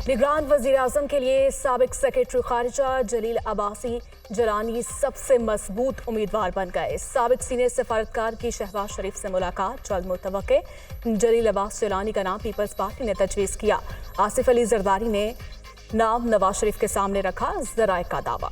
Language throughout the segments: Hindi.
निगरान वजीर आजम के लिए साबिक सेक्रेटरी खारिजा जलील अब्बासी जलानी सबसे मजबूत उम्मीदवार बन गए। साबिक सीनियर सफारतकार की शहबाज शरीफ से मुलाकात जल्द मुतवक्के। जलील अब्बास जलानी का नाम पीपल्स पार्टी ने तजवीज़ किया। आसिफ अली जरदारी ने नाम नवाज शरीफ के सामने रखा। ज़राए का दावा।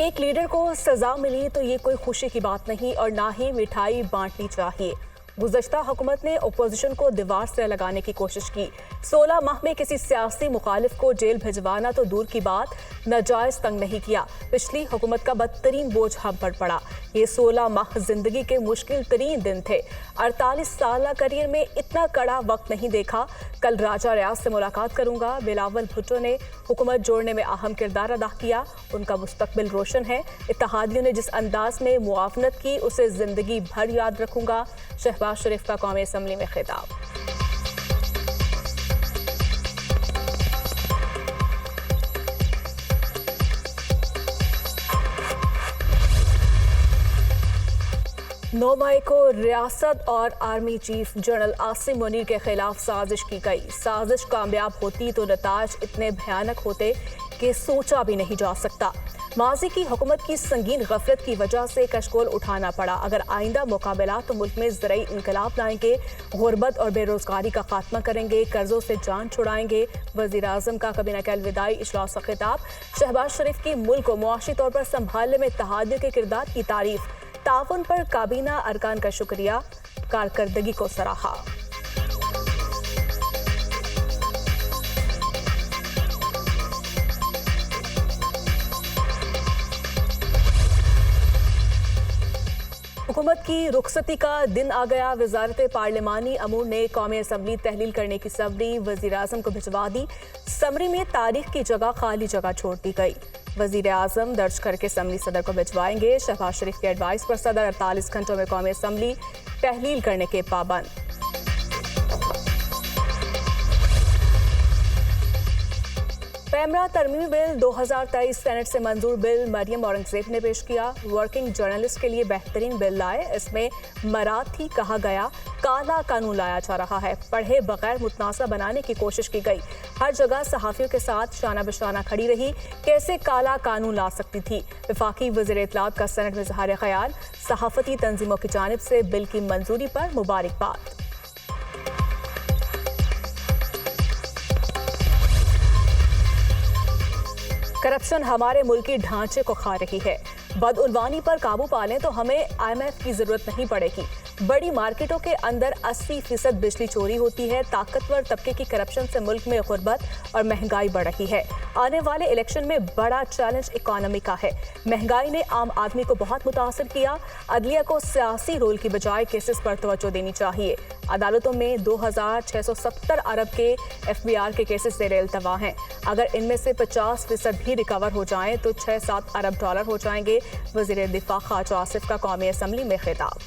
एक लीडर को सजा मिली तो ये कोई खुशी की बात नहीं और ना ही मिठाई बांटनी चाहिए। गुज़श्ता हुकूमत ने अपोजिशन को दीवार से लगाने की कोशिश की। 16 माह में किसी सियासी मुखालिफ को जेल भिजवाना तो दूर की बात, नाजायज तंग नहीं किया। पिछली हुकूमत का बदतरीन बोझ हम पर पड़ा। ये 16 माह जिंदगी के मुश्किल तरीन दिन थे। 48 साल करियर में इतना कड़ा वक्त नहीं देखा। कल राजा रियाज से मुलाकात करूंगा। बिलावल भुट्टो ने हुकूमत जोड़ने में अहम किरदार अदा किया। उनका मुस्तकबिल रोशन है। इत्तेहादियों ने जिस अंदाज में मुआवनत की उसे जिंदगी भर याद रखूंगा। शहबाज शरीफ का कौमी असम्बली में खिताब। नौ मई को रियासत और army chief general Asim Munir के खिलाफ साजिश की गई। साजिश कामयाब होती तो नताज इतने भयानक होते कि सोचा भी नहीं जा सकता। माजी की हुकूमत की संगीन गफलत की वजह से कशकोल उठाना पड़ा। अगर आइंदा मुकाबला तो मुल्क में ज़राई इनकलाब लाएंगे, गुर्बत और बेरोजगारी का खात्मा करेंगे, कर्जों से जान छुड़ाएंगे। वज़ीर आज़म का काबीना के अलविदाई इजलास का खिताब। शहबाज शरीफ की मुल्क को मुआशी तौर पर संभालने में इत्तेहादियों के किरदार की तारीफ। ताउन पर काबीना अरकान का शुक्रिया, कारकर्दगी को सराहा। हुकूमत की रुखसती का दिन आ गया। वजारत पार्लिमानी अमूर ने कौमी असम्बली तहलील करने की समरी वज़ीर आज़म को भिजवा दी। समरी में तारीख की जगह खाली जगह छोड़ दी गई। वज़ीर आज़म दर्ज करके असम्बली सदर को भिजवाएंगे। शहबाज शरीफ के एडवाइस पर सदर 48 घंटों में कौमी असम्बली तहलील करने के पाबंद। पैमरा तरमीमी बिल 2023 सेनेट से मंजूर बिल मरियम औरंगजेब ने पेश किया। वर्किंग जर्नलिस्ट के लिए बेहतरीन बिल लाए। इसमें मराठी कहा गया काला कानून लाया जा रहा है। पढ़े बगैर मुतनासा बनाने की कोशिश की गई। हर जगह सहाफ़ियों के साथ शाना बशाना खड़ी रही। कैसे काला कानून ला सकती थी। वफाकी वज़ीर इत्तलात का सेनेट में इज़हार ख्याल। सहाफ़ती तंजीमों की जानिब से बिल की मंजूरी पर मुबारकबाद। करप्शन हमारे मुल्की ढांचे को खा रही है। बदउनवानी पर काबू पालें तो हमें IMF की जरूरत नहीं पड़ेगी। बड़ी मार्केटों के अंदर 80% बिजली चोरी होती है। ताकतवर तबके की करप्शन से मुल्क में गुर्बत और महंगाई बढ़ रही है। आने वाले इलेक्शन में बड़ा चैलेंज इकोनॉमी का है। महंगाई ने आम आदमी को बहुत मुतासर किया। अदलिया को सियासी रोल की बजाय केसेस पर तवज्जो देनी चाहिए। अदालतों में 2670 अरब के FBR के केसेस ज़ेर इल्तवा हैं। अगर इनमें से 50% भी रिकवर हो जाएं तो 6-7 अरब डॉलर हो जाएंगे। वज़ीर दिफा ख्वाजा आसिफ का कौमी असम्बली में खिताब।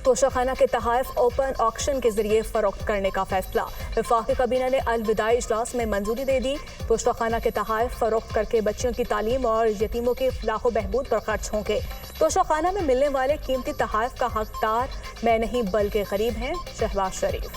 तोशाखाना के तहाइफ ओपन ऑक्शन के जरिए फरोख्त करने का फैसला। वफाकी काबीना ने अलविदाई इजलास में मंजूरी दे दी। तोशाखाना के तहाइफ फरोख्त करके बच्चियों की तालीम और यतीमों की फलाह बहबूद पर खर्च होंगे। तोशाखाना में मिलने वाले कीमती तहाइफ का हकदार मैं नहीं बल्कि गरीब हैं। शहबाज शरीफ।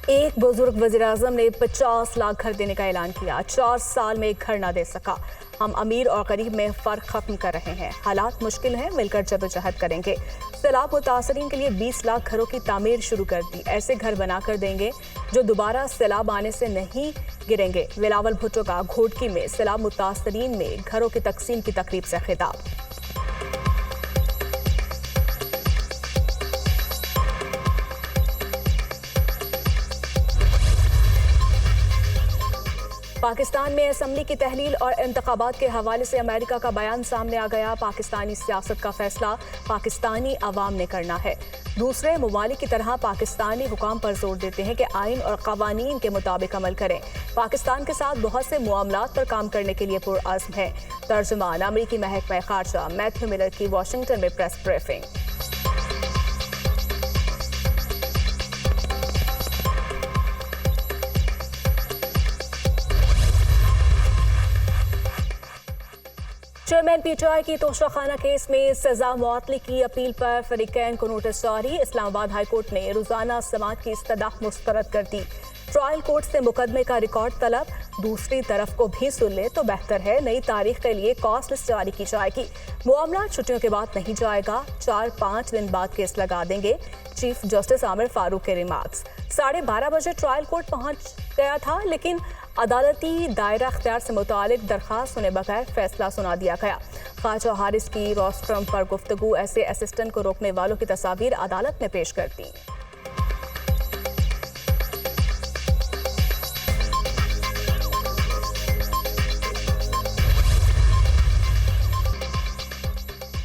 एक बुजुर्ग वज़ीर आज़म ने 50 लाख घर देने का ऐलान किया। 4 साल में एक घर ना दे सका। हम अमीर और गरीब में फ़र्क ख़त्म कर रहे हैं। हालात मुश्किल हैं, मिलकर जदोजहद करेंगे। सैलाब मुतासरीन के लिए 20 लाख घरों की तामीर शुरू कर दी। ऐसे घर बनाकर देंगे जो दोबारा सैलाब आने से नहीं गिरेंगे। बिलावल भुट्टो का घोटकी में सैलाब मुतासरीन में घरों की तकसीम की तकरीब से खिताब। पाकिस्तान में असम्बली की तहलील और इंतखाबात के हवाले से अमेरिका का बयान सामने आ गया। पाकिस्तानी सियासत का फैसला पाकिस्तानी अवाम ने करना है। दूसरे ममालिक की तरह पाकिस्तानी हुकाम पर जोर देते हैं कि आइन और कवानीन के मुताबिक अमल करें। पाकिस्तान के साथ बहुत से मामलात पर काम करने के लिए पुरअज़्म है। तर्जुमान अमरीकी महकमा खारजा मैथ्यू मिलर की वाशिंगटन में प्रेस ब्रीफिंग। चेयरमैन पीटीआई की तोशाखाना केस में सजा मुअत्तली की अपील पर फरीकैन को नोटिस जारी। इस्लामाबाद हाईकोर्ट ने रोजाना समाअत की इस्तदाह मुस्तरद कर दी। ट्रायल कोर्ट से मुकदमे का रिकॉर्ड तलब। दूसरी तरफ को भी सुन ले तो बेहतर है। नई तारीख के लिए कॉस्ट लिस्ट जारी की जाएगी। मामला छुट्टियों के बाद नहीं जाएगा। 4-5 दिन बाद केस लगा देंगे। चीफ जस्टिस आमिर फारूक के रिमार्क्स। 12:30 बजे ट्रायल कोर्ट पहुंच गया था, लेकिन अदालती दायरा अख्तियार से मुतालिक दरखास्त सुने बगैर फैसला सुना दिया गया। ख्वाजा हारिस की रोस्ट्रम पर गुफ्तगू ऐसे असिस्टेंट को रोकने वालों की तस्वीर अदालत में पेश कर दी।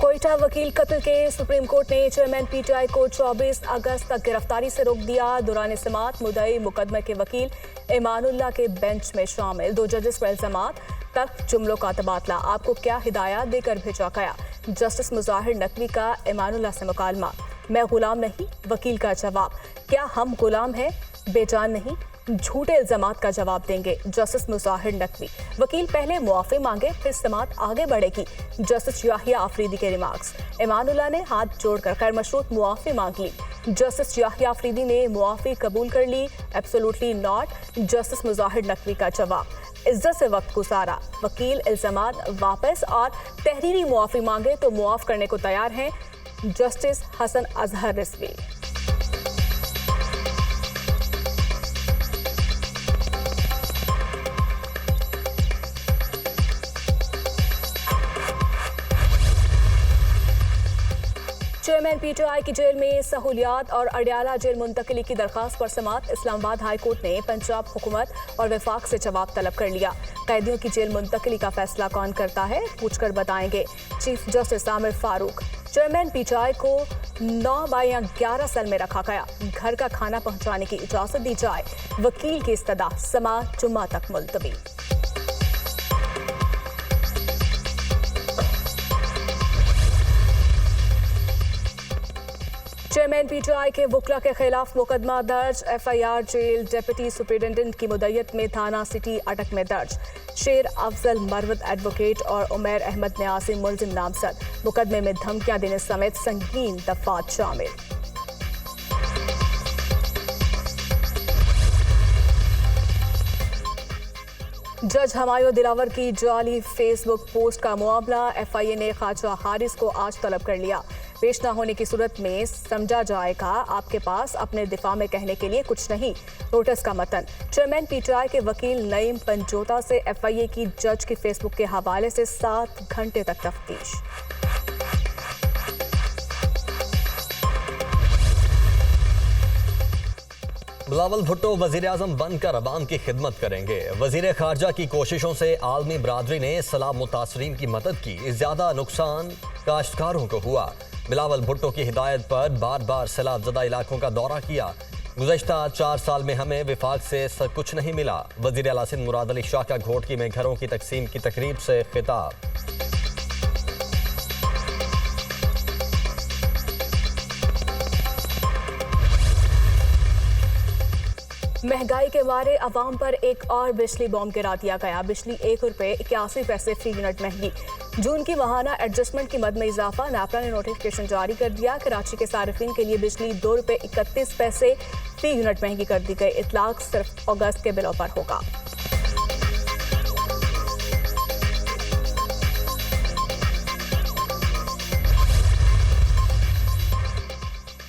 कोयटा वकील कत्ल के सुप्रीम कोर्ट ने चेयरमैन पीटीआई को 24 अगस्त तक गिरफ्तारी से रोक दिया। दौरान समाअत मुद्दई मुकदमे के वकील ईमानुल्लाह के बेंच में शामिल 2 जजेस पर इल्जामात तक जुमलों का तबादला। आपको क्या हिदायत देकर भेजा गया? जस्टिस मुजाहिर नकवी का ईमानुल्लाह से मुकालमा। मैं गुलाम नहीं, वकील का जवाब। क्या हम गुलाम हैं? बेजान नहीं, झूठे इल्जामात का जवाब देंगे। जस्टिस मुजाहिर नकवी। वकील पहले मुआफ़ी मांगे, फिर समाअत आगे बढ़ेगी। जस्टिस याहिया आफरीदी के रिमार्क्स। ईमानुल्लाह ने हाथ जोड़कर खैर मशरूत मुआफ़ी मांग ली। जस्टिस याहिया आफरीदी ने मुआफ़ी कबूल कर ली। Absolutely not. Justice Mujahir Naqvi का जवाब। इज्जत से वक्त गुजारा। वकील इल्जामात वापस और तहरीरी मुआफ़ी मांगे तो मुआफ़ करने को तैयार हैं। Justice Hasan Azhar Rizvi. Chairman PTI की जेल में सहूलियात और अडियाला जेल मुंतकिली की दरखास्त पर समाअत। इस्लामाबाद हाईकोर्ट ने पंजाब हुकूमत और वफाक से जवाब तलब कर लिया। कैदियों की जेल मुंतकिली का फैसला कौन करता है, पूछकर बताएंगे chief justice Aamir Farooq. Chairman PTI को 9/11 सेल में रखा गया। घर का खाना पहुंचाने की इजाजत दी जाए। वकील की इस्तदा। समाअत जुम्मा तक मुलतवी। चेयरमैन पीटीआई के वकला के खिलाफ मुकदमा दर्ज। एफआईआर जेल डिप्टी सुपरिटेंडेंट की मुद्दत में थाना सिटी अटक में दर्ज। शेर अफजल मरवत एडवोकेट और उमैर अहमद न्यासी मुलजिम नामजद। मुकदमे में धमकियां देने समेत संगीन दफात शामिल। जज हमायूं दिलावर की जाली फेसबुक पोस्ट का मामला। एफआईए ने ख्वाजा हारिस को आज तलब कर लिया। पेश न होने की सूरत में समझा जाएगा आपके पास अपने दिफा में कहने के लिए कुछ नहीं। नोटिस का मतन। चेयरमैन पीटीआई के वकील नईम पंजोता से एफआईए की जज की फेसबुक के हवाले से 7 घंटे तक तफ्तीश। बिलावल भुट्टो वज़ीर-ए-आज़म बनकर अवाम की खिदमत करेंगे। वज़ीर खारजा की कोशिशों से आलमी बरादरी ने सैलाब मुतासरीन की मदद की। ज्यादा नुकसान काश्तकारों को हुआ। बिलावल भुट्टो की हिदायत पर बार बार सैलाब ज़दा इलाकों का दौरा किया। गुज़श्ता 4 साल में हमें विफाक से सब कुछ नहीं मिला। वज़ीर आला सिंध मुराद अली शाह का घोटकी में घरों की तकसीम की तकरीब से खिताब। महंगाई के मारे अवाम पर एक और बिजली बॉम्ब गिरा दिया गया। बिजली ₹1.81 फी यूनिट महंगी। जून की माहाना एडजस्टमेंट की मद में इजाफा। नापरा ने नोटिफिकेशन जारी कर दिया। कराची के सार्फिन के लिए बिजली ₹2.31 फी यूनिट महंगी कर दी गई। इतलाक सिर्फ अगस्त के बिलों पर होगा।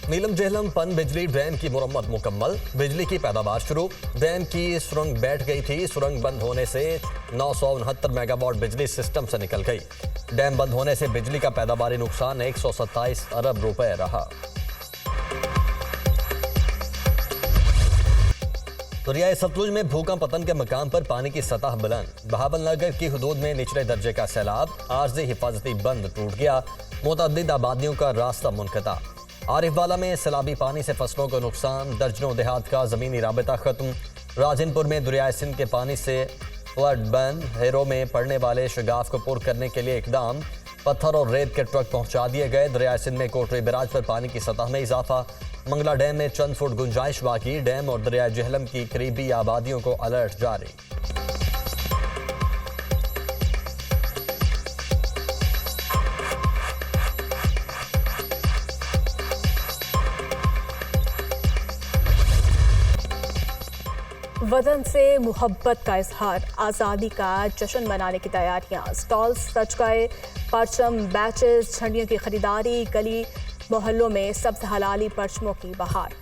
नीलम जेहलम पन बिजली डैम की मुरम्मत मुकम्मल। बिजली की पैदावार शुरू। डैम की सुरंग बैठ गई थी। सुरंग बंद होने से 969 मेगावाट बिजली सिस्टम से निकल गई। डैम बंद होने से बिजली का पैदावारी नुकसान 127 अरब रुपए रहा। दरियाए सतलुज में भूकंप पतन के मकाम पर पानी की सतह बुलंद। बहावलनगर की हदूद में निचले दर्जे का सैलाब, आर्जी हिफाजती बंद टूट गया, मुतअद्दिद आबादियों का रास्ता मुनक़ता। आरिफवाला में सैलाबी पानी से फसलों को नुकसान, दर्जनों देहात का ज़मीनी राबता ख़त्म। राजनपुर में दरियाए सिंध के पानी से फ्लड बंद। हेरो में पड़ने वाले शगाफ को पुर करने के लिए इकदाम, पत्थर और रेत के ट्रक पहुंचा दिए गए। दरियाए सिंध में कोटरी बैराज पर पानी की सतह में इजाफा। मंगला डैम में चंद फुट गुंजाइश बाकी। डैम और दरियाए जहलम की करीबी आबादियों को अलर्ट जारी। वतन से मुहब्बत का इजहार, आज़ादी का जश्न मनाने की तैयारियां, स्टॉल्स सज गए, परचम, बैचेस, झंडियों की खरीदारी, गली मोहल्लों में सब्ज हलाली परचमों की बहार।